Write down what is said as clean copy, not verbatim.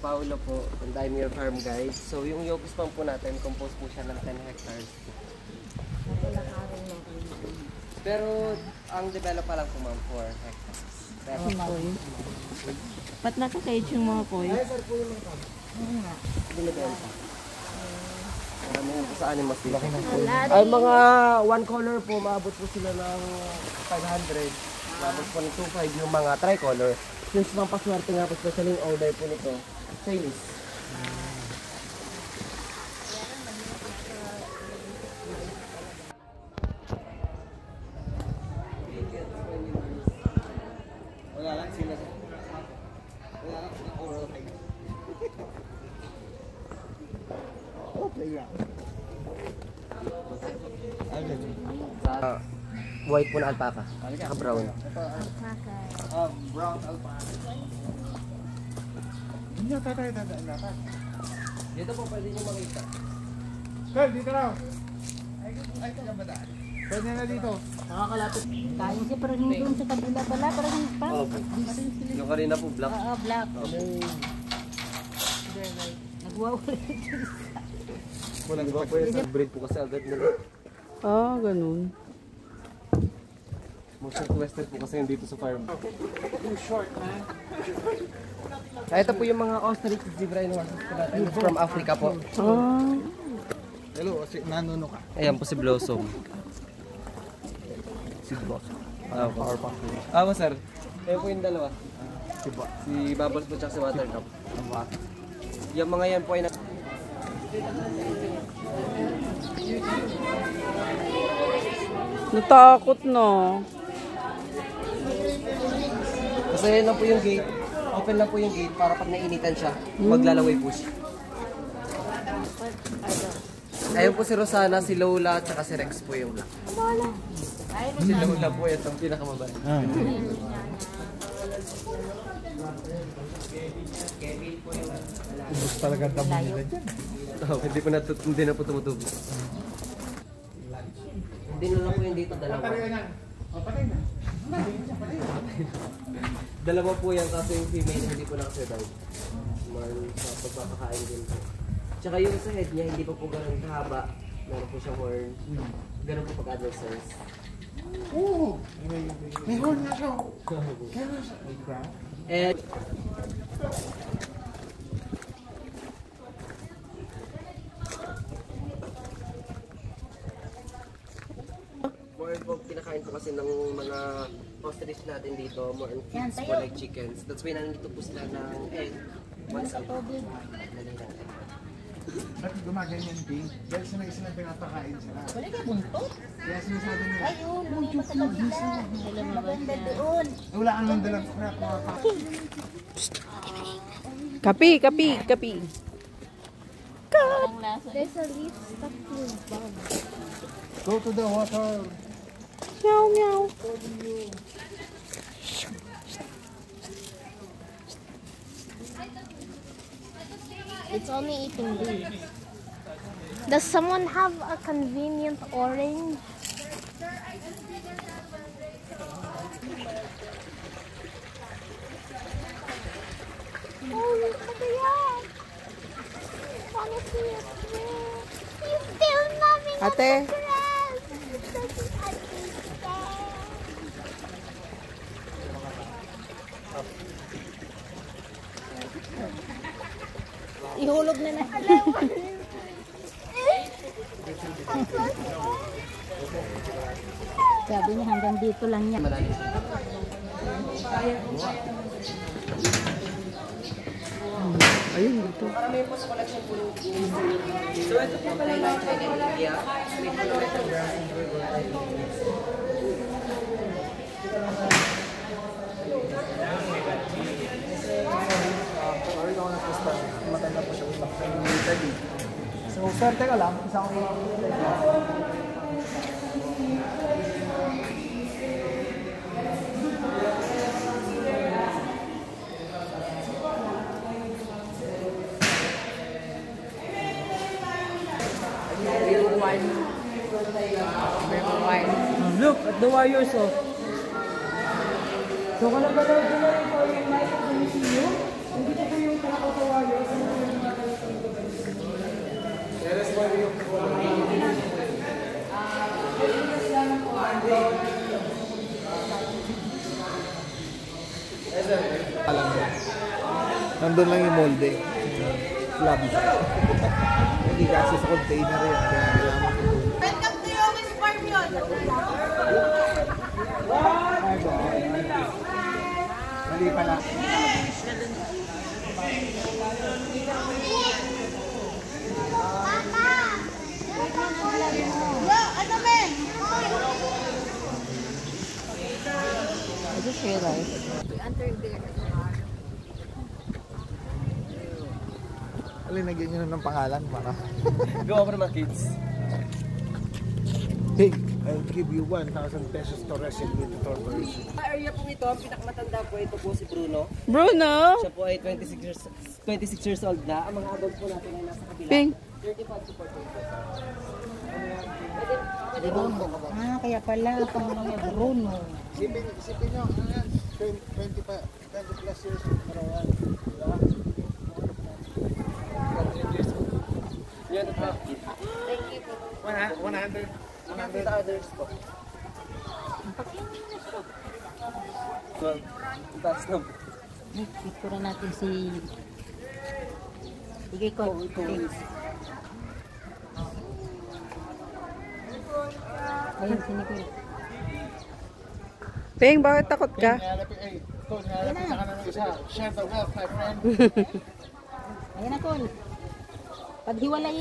Paulo po, from Daimyo Farm guys. So yung Yogis Farm po natin, composed po siya ng 10 hectares. Pero ang develop pa lang po ma'am 4 hectares. Pero ba't nakakait yung mga koy? ay sir po yung mga kab. Binibenta. Marami yung po sa animals dito. Ay mga one color po, maabot po sila ng 500. Maabot po ng 2.5 yung mga tricolor. Since mga paswerte nga po, especially yung order po nito, Chinese. Wala lang sila. Wala lang sila oral time. White po na alpaca. Saka brown. Brown alpaca. Dito po pwede nyo makita. Sir, dito na. Ay, kamadaan. Pwede na dito. Nakakalapit. Kaya siya parang doon sa kabila pala. Parang Yung kanina po black. Oo, black. Nagwawala. Walang iba po yung breed po kasi agad nila. Ah, ganun. Most requested po kasi yung dito sa farm. Too short, man. Ito po yung mga ostrich zebra horses po natin from Africa po. Ah. Hello, nanuno ka. Ayan po si Blossom. Si Blossom. Power pack. Po sir. Ayan po yung dalawa. Si Bubbles po tsaka si Watercup. Yung mga yan po ay Natakot na. kasi yan lang po yung gate. Open lang po yung gate para pag nainitan siya, maglalaway po siya. Ayun po si Rosana, si Lola, at saka si Rex po yung black. Si Lola po yan ang pinakamabay. Ubus talaga ang damo nila dyan. Hindi na po tumutubo. Hindi na lang po yung dito, dalawa. Patay na. Dalawa po yan kasi yung female hindi po nakasedal. Sa pagpapakain din po. Tsaka yung sa head niya hindi pa po ganun kahaba. Meron po siyang horn. Ganun po pag-adult size. Oo! May horn na siya. May crown. And more po kinakain po kasi ng mga ostrich natin dito, more on feeds po like chickens. That's why nandito po sila ng egg once a week. Ba't gumaganyan din? Dahil silang pinapakain sila. Wala ka buntot? Kaya sinasabi nila, Ayun, buntot sa kabila. Maganda doon. wala kang nandalang crap mga Kapi, kapi, kapi. There's a leaf stuck to his bum. Go to the water. Meow, meow. It's only eating leaves. Does someone have a convenient orange? Oh, look at that! Wanna see it? He's still numbing on Ate. the grass. It doesn't understand. Ihulog na na. Sabi niya hanggang dito lang niya. Ayun dito. marami po sa collection po yung so ito po pala yung China India. May So, swerte ka lang. Isa akong Look at the wires of. So, kung nagpapalagay na rin po yung light of the museum, hindi po yung pinaka sa wire. Alam mo. Nandun lang yung molde. Slab. Hindi kasi sa container yan. Kaya kailangan ko doon. Welcome to your Miss Parmion. Mali pala. Yo, ano men? I just realized. Alin, nagyan nyo ng pangalan para. Go over mga kids. Hey, I'll give you 1,000 pesos to resin with the tours. Sa area po ito, ang pinakamatanda po ito po si Bruno. Bruno! Siya po ay 26 years old na. Ang mga adults po natin ay nasa kabila. Ping. 35 to 40 years old. Ah, kaya pala pangalan Bruno. Isipin nyo, ano yan? 20 plus years para yan. Diba? Yan po. 100. 100 others po. 12. Taas na po. Picture natin si... Sige ko. Ayun, si Nicole. Ping, bakit takot ka? Nalapit na ka na ng isa. Share the wealth, my friend. Ayun na, Col. Paghiwalayin.